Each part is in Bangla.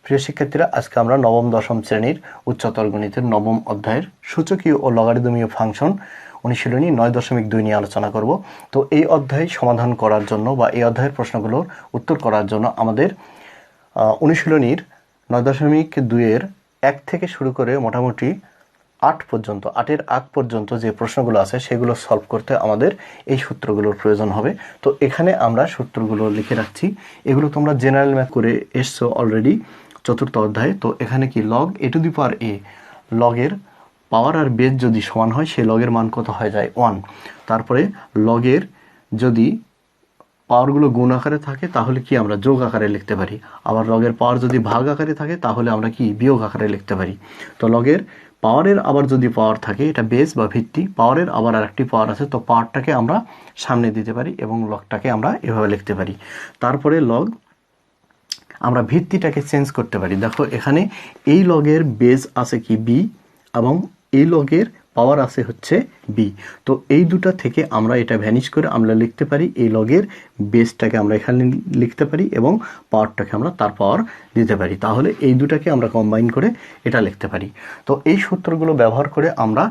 প্রিয় শিক্ষার্থীরা, আজকে আমরা নবম দশম শ্রেণীর উচ্চতর গণিতের নবম অধ্যায়ের সূচকীয় ও লগারিদমীয় ফাংশন অনুশীলনী 9.2 নিয়ে আলোচনা করব। তো এই অধ্যায় সমাধান করার জন্য বা এই অধ্যায়ের প্রশ্নগুলোর উত্তর করার জন্য আমাদের অনুশীলনীর 9.2 এর 1 থেকে শুরু করে মোটামুটি 8 পর্যন্ত, 8-এর আগ পর্যন্ত যে প্রশ্নগুলো আছে সেগুলো সলভ করতে আমাদের এই সূত্রগুলোর প্রয়োজন হবে। তো এখানে আমরা সূত্রগুলো লিখে রাখছি। এগুলো তোমরা জেনারেল ম্যাথ করে এসছো অলরেডি চতুর্থ অধ্যায়ে। তো এখানে কি log A to the power এ, লগের পাওয়ার আর বেস যদি সমান হয় সেই লগের মান কত হয়ে যায় 1। তারপরে লগের যদি পাওয়ারগুলো গুণ আকারে থাকে তাহলে কি আমরা যোগ আকারে লিখতে পারি, আবার লগের পাওয়ার যদি ভাগ আকারে থাকে তাহলে আমরা কি বিয়োগ আকারে লিখতে পারি। তো লগের পাওয়ারের আবার যদি পাওয়ার থাকে, এটা বেস বা ভিত্তি, পাওয়ারের আবার আরেকটি পাওয়ার আছে, তো পাওয়ারটাকে আমরা সামনে দিতে পারি এবং লগটাকে আমরা এভাবে লিখতে পারি। তারপরে লগ আমরা ভিত্তিটাকে চেঞ্জ করতে পারি। দেখো এখানে এই লগের বেস আছে কি বি এবং এই লগের পাওয়ার আছে হচ্ছে বি। তো এই দুটা থেকে আমরা এটা ভ্যানিশ করে আমরা লিখতে পারি এই লগের বেসটাকে আমরা এখানে লিখতে পারি এবং পাওয়ারটাকে আমরা তার পাওয়ার দিতে পারি। তাহলে এই দুটাকে আমরা কম্বাইন করে এটা লিখতে পারি। তো এই সূত্রগুলো ব্যবহার করে আমরা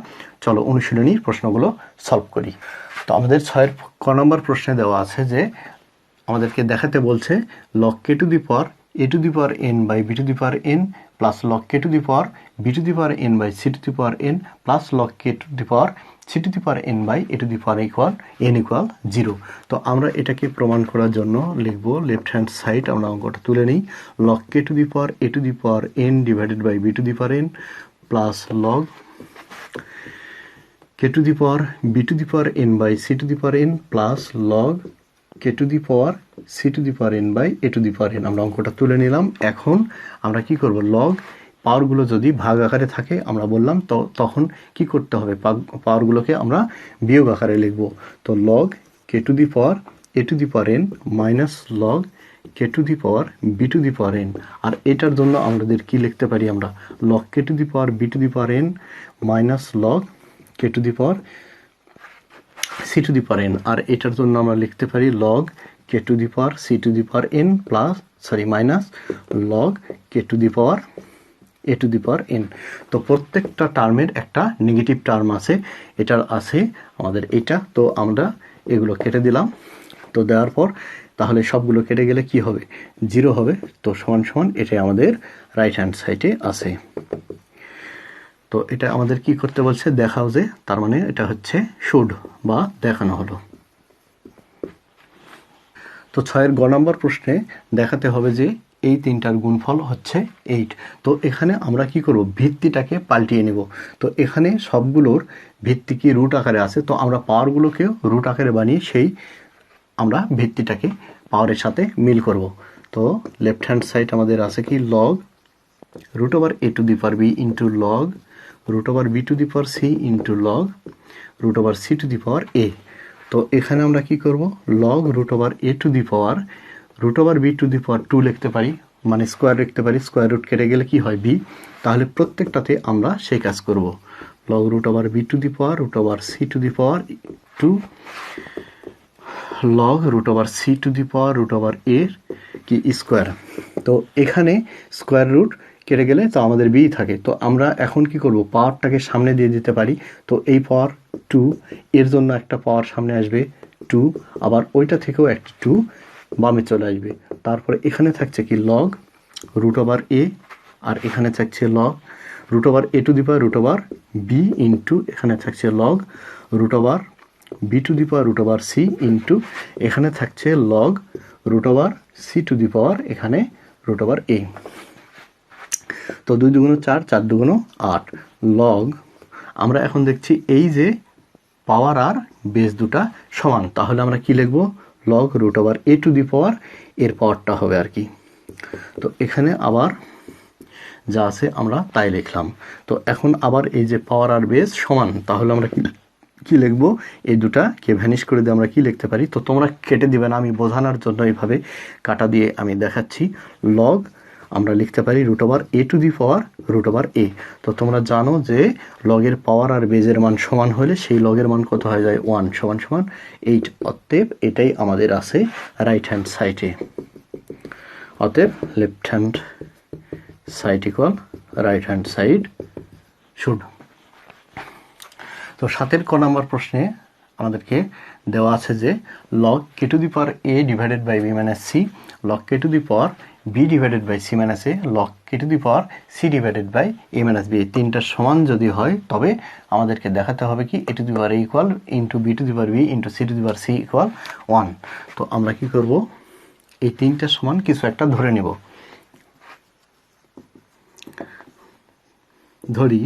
চলো অনুশীলনীর প্রশ্নগুলো সলভ করি। তো আমাদের 6 নম্বর প্রশ্নে দেওয়া আছে যে আমাদেরকে দেখাতে বলছে log k to the power a to the power n by b to the power n plus log k to the power b to the power n by c to the power n plus log k to the power c to the power n by a to the power n equal 0। তো আমরা এটাকে প্রমাণ করার জন্য লিখব লেফট হ্যান্ড সাইড, আমরা অঙ্কটা তুলে নিই। log k to the power a to the power n divided by b to the power n plus log k to the power b to the power n by c to the power n plus log k to the power c to the power n by a to the power n। আমরা অঙ্কটা তুলে নিলাম। এখন আমরা কি করব, লগ পাওয়ারগুলো যদি ভাগ আকারে থাকে আমরা বললাম তো তখন কি করতে হবে, পাওয়ারগুলোকে আমরা বিয়োগ আকারে লিখব। তো log k to the power a to the power n minus log k to the power b to the power n। আর এটার জন্য আমাদের কি লিখতে পারি, আমরা log k to the power b to the power n minus log k to the power c to the power n। আর এটার জন্য আমরা লিখতে পারি log k to the power c to the power n minus log k to the power a to the power n। তো প্রত্যেকটা টার্মের একটা নেগেটিভ টার্ম আছে, এটার আছে আমাদের এটা। তো আমরা এগুলো কেটে দিলাম। তো দেওয়ার পর তাহলে সবগুলো কেটে গেলে কি হবে, 0 হবে। তো সমান সমান এটাই আমাদের রাইট হ্যান্ড সাইডে আছে। তো এটা আমাদের কি করতে বলছে, দেখাও যে, তার মানে এটা হচ্ছে শুড বা দেখানো হলো। তো 6-এর গ নম্বর প্রশ্নে দেখাতে হবে যে এই তিনটার গুণফল হচ্ছে 8। তো এখানে আমরা কি করব, ভিত্তিটাকে পাল্টিয়ে নেব। তো এখানে সবগুলোর ভিত্তি কি রুট আকারে আছে, তো আমরা পাওয়ারগুলোকেও রুট আকারে বানিয়ে সেই আমরা ভিত্তিটাকে পাওয়ারের সাথে মিল করব। তো লেফট হ্যান্ড সাইড আমাদের আছে কি log root over a to the power b into log root over b to the power c into log root over c to the power a। তো এখানে আমরা কি করব, log root over a to the power root over b to the power 2 লিখতে পারি, মানে স্কোয়ার লিখতে পারি, স্কোয়ার রুট কেটে গেলে কি হয় b। তাহলে প্রত্যেকটাতে আমরা সেই কাজ করব, log root over b to the power root over c to the power 2 log root over c to the power root over a কি স্কোয়ার। তো এখানে স্কোয়ার রুট কেটে গেলে তো আমাদের বি থাকে। তো আমরা এখন কি করব, পাওয়ারটাকে সামনে দিয়ে দিতে পারি। তো এই পাওয়ার 2, এর জন্য একটা পাওয়ার সামনে আসবে 2, আবার ওইটা থেকেও একটা 2 বামে চলে আসবে। তারপরে এখানে থাকছে কি লগ রুট ওভার এ, আর এখানে থাকছে log root over A to the power root over B into এখানে থাকছে log root over B to the power root over C into এখানে থাকছে log root over C to the power এখানে রুট ওভার এ। তো 2 দুগুণ 4, 4 দুগুণ 8 লগ আমরা এখন দেখছি এই যে পাওয়ার আর বেস দুটা সমান, তাহলে আমরা কি লিখব, log root over A to the power এর পাওয়ারটা হবে আর কি। তো এখানে আবার যা আছে আমরা তাই লিখলাম। তো এখন আবার এই যে পাওয়ার আর বেস সমান, তাহলে আমরা কি লিখব, এই দুটাকে ভ্যানিশ করে দিয়ে আমরা কি লিখতে পারি। তো তোমরা কেটে দিবে না, আমি বোঝানোর জন্য এইভাবে কাটা দিয়ে আমি দেখাচ্ছি। লগ আমরা লিখতে পারি root over A to the power root over A. তো তোমরা জানো যে লগের পাওয়ার আর বেজের মান সমান হলে সেই লগের মান কত হয়ে যায় 1 সমান সমান 8। অতএব এটাই আমাদের আছে রাইট হ্যান্ড সাইডে। অতএব left hand side equal right hand side should. তো 7 ক নম্বর প্রশ্নে আমাদেরকে দেওয়া আছে যে log k to the power a divided by b minus c, log k to the power b divided by c minus a, log k to the power c divided by a minus b, এই তিনটা সমান যদি হয় তবে আমাদেরকে দেখাতে হবে কি a to the power a equal into b to the power b into c to the power c equal 1। তো আমরা কি করব, এই তিনটা সমান কিছু একটা ধরে নেব। ধরি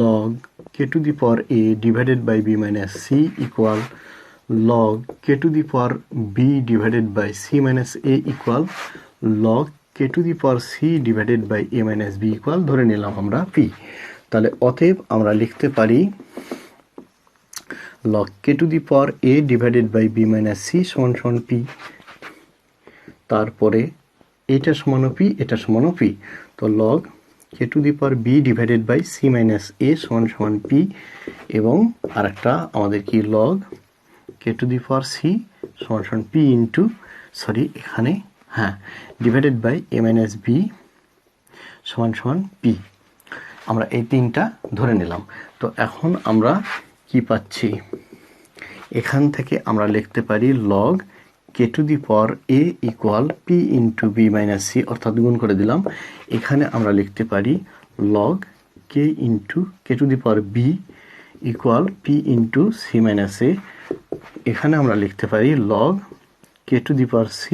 log k to the power a divided by b minus c equal log k to the power b divided by c minus a equal log k to the power c divided by a minus b equal ধরে নিলাম আমরা p। তাহলে অতএব আমরা লিখতে পারি log k to the power a divided by b minus c সমান সমান p, তারপরে এটা সমান p, এটা সমান p। তো log k to the power b divided by c minus a সমান সমান p, এবং আরেকটা আমাদের কি log k to the power c সমান সমান p ইন্টু এখানে divided by a minus b সমান সমান p। আমরা এই তিনটা ধরে নিলাম। তো এখন আমরা কি পাচ্ছি, এখান থেকে আমরা লিখতে পারি log k to the power a equal p into b minus c, অর্থাৎ গুণ করে দিলাম। এখানে আমরা লিখতে পারি log k into k to the power b equal p into c minus a, এখানে আমরা লিখতে পারি log k to the power c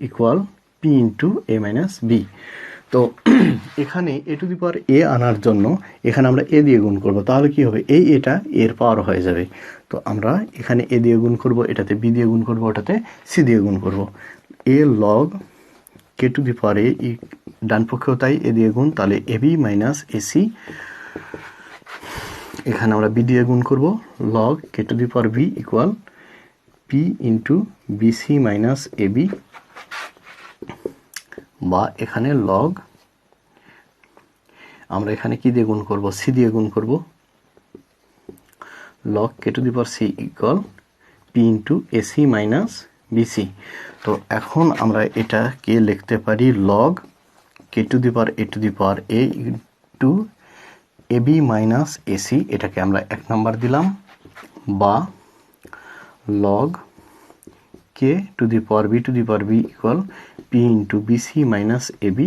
equal p into a minus b। তো এখানে a to the power a আনার জন্য এখানে আমরা a দিয়ে গুণ করব, তাহলে কি হবে, এটা এর পাওয়ার হয়ে যাবে। তো আমরা এখানে a দিয়ে গুণ করব, এটাতে b দিয়ে গুণ করব, ওটাতে c দিয়ে গুণ করব। a log k to the power a, ডান পক্ষেও তাই a দিয়ে গুণ, তাহলে ab minus ac, এখানে আমরা b দিয়ে গুণ করব, log k to the power b equal p into bc minus ab, বা এখানে log আমরা এখানে কি দিয়ে গুণ করব, c দিয়ে গুণ করব, log k to the power c equal p into ac minus bc। তো এখন আমরা এটাকে লিখতে পারি log k to the power a into ab minus ac, এটাকে আমরা 1 নাম্বার দিলাম, বা log k to the power b equal p into bc minus ab,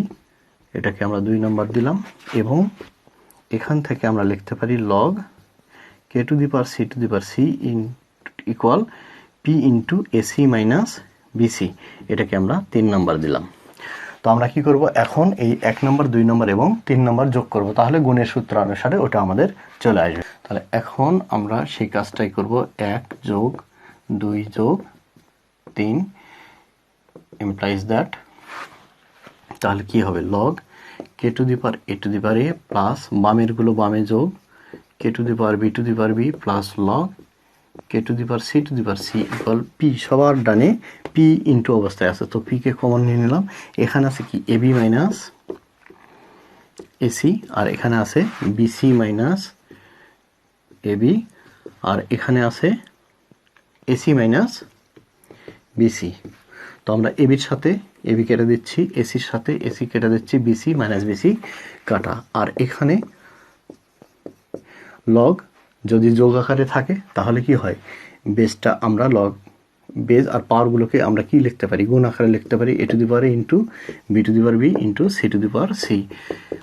এটাকে আমরা 2 নাম্বার দিলাম। এবং এখান থেকে আমরা লিখতে পারি log k to the power c equal p into ac minus bc, এটাকে আমরা 3 নাম্বার দিলাম। তো আমরা কি করব, এখন এই 1 নাম্বার 2 নাম্বার এবং 3 নাম্বার যোগ করব, তাহলে গুণের সূত্র অনুসারে ওটা আমাদের চলে আসবে। তাহলে এখন আমরা সেই কাজটাই করব, 1 যোগ 2 যোগ 3 implies that, তাহলে কি হবে, log k to the power a to the power a plus বামের গুলো বামে যোগ k to the power b to the power b plus log k to the power c to the power c equal p, সবার ডানে p ইনটু অবস্থায় আছে, তো p কে কমন নিয়ে নিলাম। এখানে আছে কি ab মাইনাস ac, আর এখানে আছে bc মাইনাস ab, আর এখানে আছে ac মাইনাস bc। তো আমরা ab এর সাথে ab কেটে দিচ্ছি, ac এর সাথে ac কেটে দিচ্ছি, bc মাইনাস bc কাটা। আর এখানে log যদি যোগ আকারে থাকে তাহলে কি হয়, বেসটা আমরা log বেস আর পাওয়ারগুলোকে আমরা কি লিখতে পারি, গুণ আকারে লিখতে পারি, a to the power a into b to the power b into c to the power c,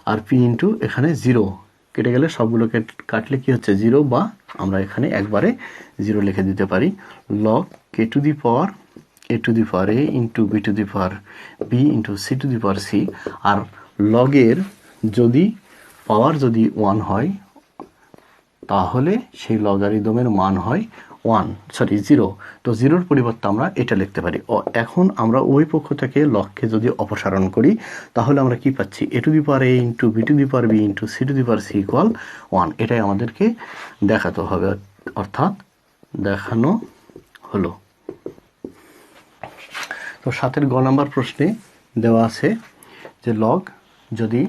R p into এখানে 0 কেটে গেলে সবগুলোকে কাটলে কি হচ্ছে 0, বা আমরা এখানে একবারে 0 লিখে দিতে পারি log k to the power a to the power a into b to the power b into c to the power c। আর লগের যদি পাওয়ার যদি 1 হয় তাহলে সেই লগারিদমের মান হয় 0। তো 0-র পরিবর্তে আমরা এটা লিখতে পারি। এখন আমরা ওই পক্ষ থেকে লগকে যদি অপসারণ করি তাহলে আমরা কি পাচ্ছি, a to the power a into b to the power b into c to the power c equal 1, এটাই আমাদেরকে দেখাতে হবে, অর্থাৎ দেখানো হলো। তো 7-এর গ নাম্বার প্রশ্নে দেওয়া আছে যে যদি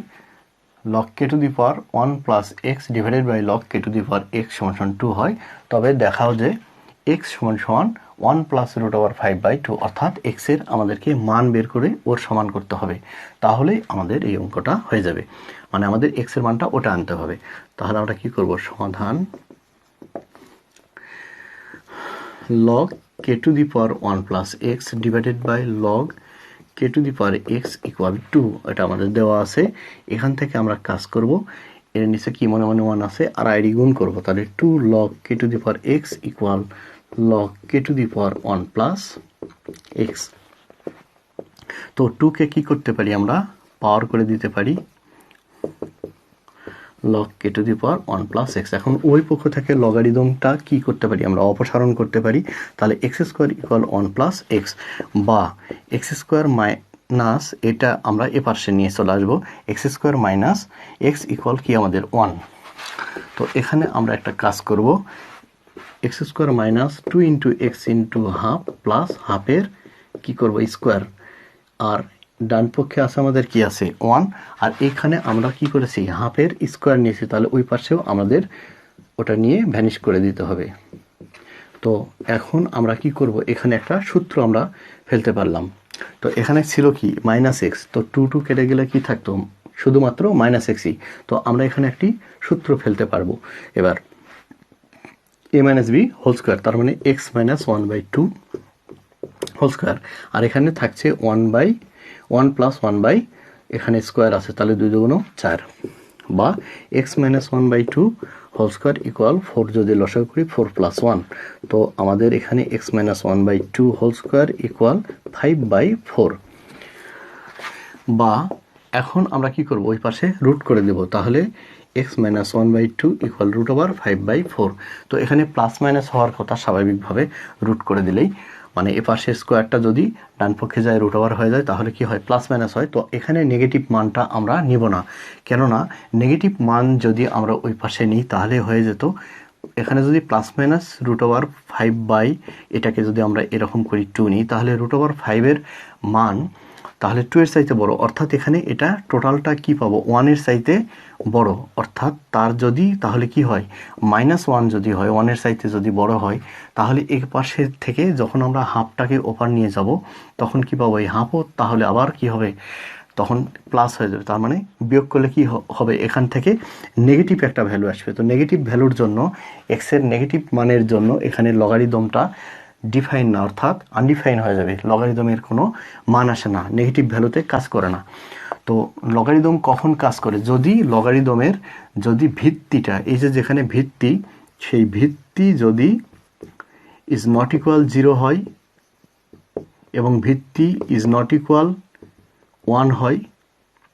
log k to the power 1 plus x divided by log k to the power x সমান 2 হয়, তবে দেখাও যে x সমান 1 প্লাস রুট ওভার 5/2, অর্থাৎ এক্স এর আমাদেরকে মান বের করে ওর সমান করতে হবে, তাহলে আমাদের এই অঙ্কটা হয়ে যাবে। মানে আমাদের এক্স এর মানটা ওটা আনতে হবে। তাহলে আমরা কি করব, সমাধান log k to the power 1 plus x divided by log k to the power x equal to, এটা আমাদের দেওয়া আছে। এখান থেকে আমরা কাজ করব, এর নিচে কি মনে মনে 1 আছে আর আইডি গুণ করব, তাহলে 2 log k to the power x equal log k to the power 1 plus x। তো 2 কে কি করতে পারি, আমরা পাওয়ার করে দিতে পারি log k to the power 1 plus x। এখন ওই পক্ষ থেকে লগারিদমটা কি করতে পারি, আমরা অপসারণ করতে পারি। তাহলে x square equal 1 plus x, বা x স্কোয়ার মাইনাস, এটা আমরা এ পাশে নিয়ে চলে আসবো, x square minus x equal কি আমাদের 1। তো এখানে আমরা একটা কাজ করব, x square minus 2 into x into half plus হাফের কি করব স্কোয়ার, আর ডান পক্ষে আছে আমাদের কি আছে 1, আর এখানে আমরা কি করেছি হাফের স্কোয়ার নিয়েছি, তাহলে ওই পাশেও আমাদের ওটা নিয়ে ভ্যানিশ করে দিতে হবে। তো এখন আমরা কি করব, এখানে একটা সূত্র আমরা ফেলতে পারলাম। তো এখানে ছিল কি মাইনাস এক্স, তো 2 কেটে গেলে কি থাকতো শুধুমাত্র মাইনাস এক্সই। তো আমরা এখানে একটি সূত্র ফেলতে পারবো এবার, a minus b whole square, তার মানে এক্স মাইনাস 1/2 হোল স্কোয়ার, আর এখানে থাকছে 1 প্লাস 1 এখানে স্কোয়ার আছে, তাহলে 2 দুগুণ 4, বা x minus 1/2 whole square equal 4, যদি লসাগু করি 4 প্লাস 1। তো আমাদের এখানে x minus 1/2 whole square equal 5/4, বা এখন আমরা কি করব, ওই পাশে রুট করে দেব, তাহলে x minus 1/2 equal root over 5/4। তো এখানে প্লাস মাইনাস হওয়ার কথা, স্বাভাবিকভাবে রুট করে দিলেই, মানে এ পাশে স্কোয়ারটা যদি ডান পক্ষে যায় রুট ওভার হয়ে যায়, তাহলে কি হয় প্লাস মাইনাস হয়। তো এখানে নেগেটিভ মানটা আমরা নিব না, কেননা নেগেটিভ মান যদি আমরা ওই পাশে নিই তাহলে হয়ে যেত, এখানে যদি প্লাস মাইনাস রুট ওভার 5 এটাকে যদি আমরা এরকম করি 2 নিই, তাহলে রুট ওভার 5 মান তাহলে 2 এর চাইতে বড়, অর্থাৎ এখানে এটা টোটালটা কি পাবো 1 এর চাইতে বড়, অর্থাৎ তার যদি তাহলে কি হয় -1 যদি হয় 1 এর চাইতে যদি বড় হয়, তাহলে এই পাশের থেকে যখন আমরা হাফটাকে ওপার নিয়ে যাব তখন কি পাবো এই হাফও তাহলে আবার কি হবে তখন প্লাস হয়ে যাবে, তার মানে বিয়োগ করলে কি হবে এখান থেকে নেগেটিভ একটা ভ্যালু আসবে। তো নেগেটিভ ভ্যালুর জন্য এক্স এর নেগেটিভ মানের জন্য এখানে লগারিদমটা ডিফাইন না, অর্থাৎ আনডিফাইন হয়ে যাবে, লগারিদমের কোনো মান আসে না, নেগেটিভ ভ্যালুতে কাজ করে না। তো লগারিদম কখন কাজ করে, যদি লগারিদমের যদি ভিত্তিটা এই যে যেখানে ভিত্তি, সেই ভিত্তি যদি ইজ নট ইকুয়াল 0 হয় এবং ভিত্তি ইজ নট ইকুয়াল 1 হয়,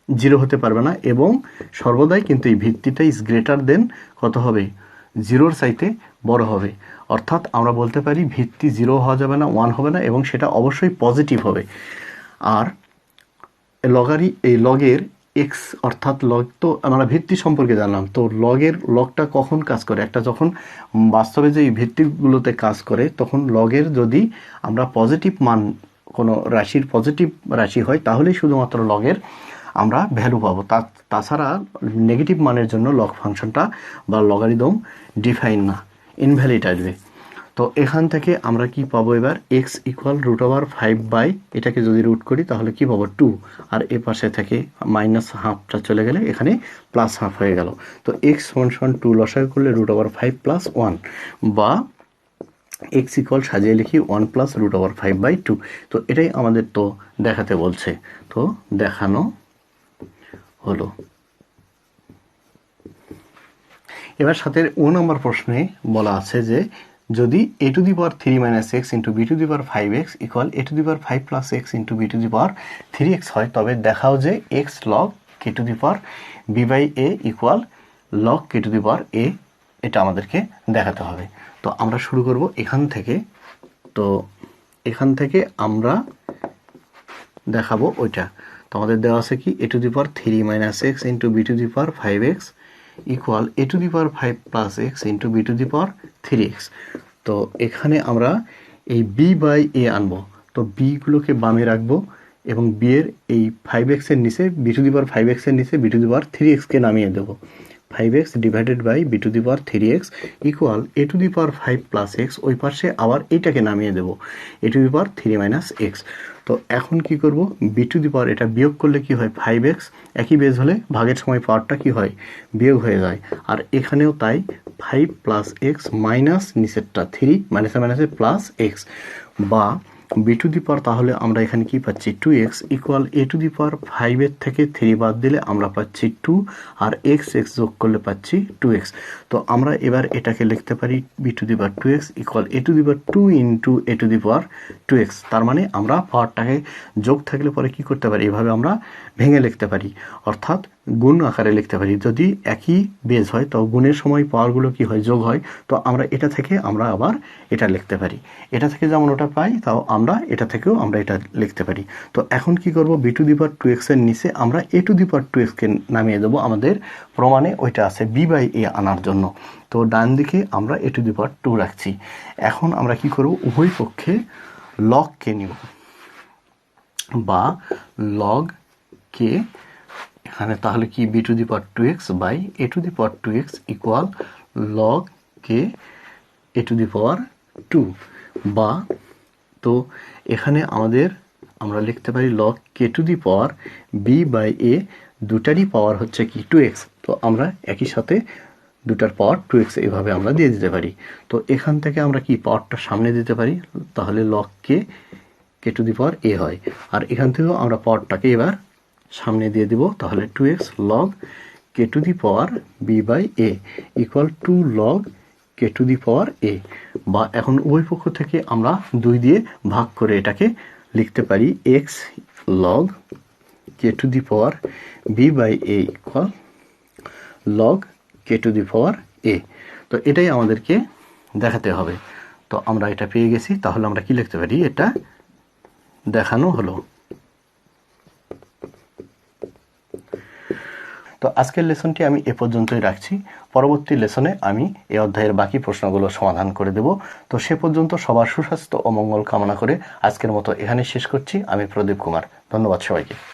0 হতে পারবে না, এবং সর্বদাই কিন্তু এই ভিত্তিটা ইজ গ্রেটার দেন কত হবে 0-র চাইতে বড় হবে, অর্থাৎ আমরা বলতে পারি ভিত্তি 0 হওয়া যাবে না, 1 হবে না, এবং সেটা অবশ্যই পজিটিভ হবে। আর এই লগের এক্স অর্থাৎ লগ, তো আমরা ভিত্তি সম্পর্কে জানলাম। তো লগটা কখন কাজ করে, একটা যখন বাস্তবে যে ভিত্তিগুলোতে কাজ করে তখন লগের যদি আমরা পজিটিভ মান কোনো রাশির পজিটিভ রাশি হয় তাহলেই শুধুমাত্র লগের আমরা ভ্যালু পাবো, তাছাড়া নেগেটিভ মানের জন্য লগ ফাংশনটা বা লগারিদম ডিফাইন না, ইনভ্যালিড আসবে। তো এখান থেকে আমরা কি পাবো এবার এক্স ইকুয়াল রুট ওভার 5 এটাকে যদি রুট করি তাহলে কি পাবো 2, আর এ পাশে থেকে মাইনাস হাফটা চলে গেলে এখানে প্লাস হাফ হয়ে গেল। তো এক্স সমান 2 লসাগু করলে রুট ওভার 5 প্লাস 1, বা এক্স ইকুয়াল সাজিয়ে লিখি 1 প্লাস রুট ওভার 5/2। তো এটাই আমাদের তো দেখাতে বলছে, তো দেখানো হলো। এবার সাথে 1 নম্বর প্রশ্নে বলা আছে যে যদি a to the power 3 minus x into b to the power 5x equal a to the power 5 plus x into b to the power 3x হয়, তবে দেখাও যে x log k to the power b by a equal log k to the power a, এটা আমাদেরকে দেখাতে হবে। তো আমরা শুরু করব এখান থেকে। তো এখান থেকে আমরা দেখাবো ওইটা। তো আমাদের দেওয়া আছে কি a to the power 3 minus x into b to the power 5x equal a to the power 5 plus x into b to the power 3x। তো এখানে আমরা এই b by a আনবো, তো b গুলোকে বামে রাখবো এবং b এর এই 5x এর নিচে b to the power 5x এর নিচে b to the power 3x কে নামিয়ে দেবো। 5x divided by B to the power 3x equal A to the power 5 plus X, ওই পাশে আবার এইটাকে নামিয়ে দেবো A to the power 3 minus X. তো এখন কি করব, বি টু দি পাওয়ার এটা বিয়োগ করলে কি হয় 5x, একই বেজ হলে ভাগের সময় পাওয়ারটা কি হয় বিয়োগ হয়ে যায়। আর এখানেও তাই 5 প্লাস এক্স মাইনাস নিচেরটা 3 মাইনাসে মাইনাসে প্লাস এক্স, বা বি টু দি পাওয়ার তাহলে আমরা এখানে কি পাচ্ছি 2x equal A to the power 5 থেকে 3 বাদ দিলে আমরা পাচ্ছি 2 আর এক্স যোগ করলে পাচ্ছি 2x। তো আমরা এবার এটাকে লিখতে পারি b to the power 2x equal A to the power 2 into a to the power 2x। তার মানে আমরা পাওয়ারটাকে যোগ থাকলে পরে কি করতে পারি, এভাবে আমরা ভেঙে লিখতে পারি, অর্থাৎ গুণ আকারে লিখতে পারি। যদি একই বেজ হয় তো গুণের সময় পাওয়ারগুলো কি হয় যোগ হয়, তো আমরা এটা থেকে আমরা আবার এটা লিখতে পারি, এটা থেকে যেমন ওটা পাই তাও আমরা এটা থেকেও আমরা এটা লিখতে পারি। তো এখন কি করব, B to the power 2x এর নিচে আমরা এ টু দি পাওয়ার 2x কে নামিয়ে দেবো, আমাদের প্রমাণে ওইটা আছে বি বাই এ আনার জন্য। তো ডান দিকে আমরা এ টু দি পাওয়ার 2 রাখছি। এখন আমরা কি করব, উভয় পক্ষে লগ কে নিব, বা লগ কে এখানে তাহলে কি B to the power 2x by A to the power 2x equal log K A to the power 2, বা তো এখানে আমরা লিখতে পারি log K to the power B by A, দুটারই পাওয়ার হচ্ছে কি 2x, তো আমরা একই সাথে দুটার পাওয়ার 2x এইভাবে আমরা দিয়ে দিতে পারি। তো এখান থেকে আমরা কি পাওয়ারটা সামনে দিতে পারি, তাহলে log K to the power এ হয়, আর এখান থেকেও আমরা পাওয়ারটাকে এবার সামনে দিয়ে দিব, তাহলে 2x log K to the power B by A equal 2 log K to the power A, বা এখন উভয় পক্ষ থেকে আমরা 2 দিয়ে ভাগ করে এটাকে লিখতে পারি x log K to the power B by A equal log K to the power A. তো এটাই আমাদেরকে দেখাতে হবে। তো আমরা এটা পেয়ে গেছি, তাহলে আমরা কি লিখতে পারি, এটা দেখানো হলো। তো আজকের লেসনটি আমি এ পর্যন্তই রাখছি। পরবর্তী লেসনে আমি এই অধ্যায়ের বাকি প্রশ্নগুলো সমাধান করে দেব। তো সে পর্যন্ত সবার সুস্বাস্থ্য ও মঙ্গল কামনা করে আজকের মতো এখানে শেষ করছি। আমি প্রদীপ কুমার, ধন্যবাদ সবাইকে।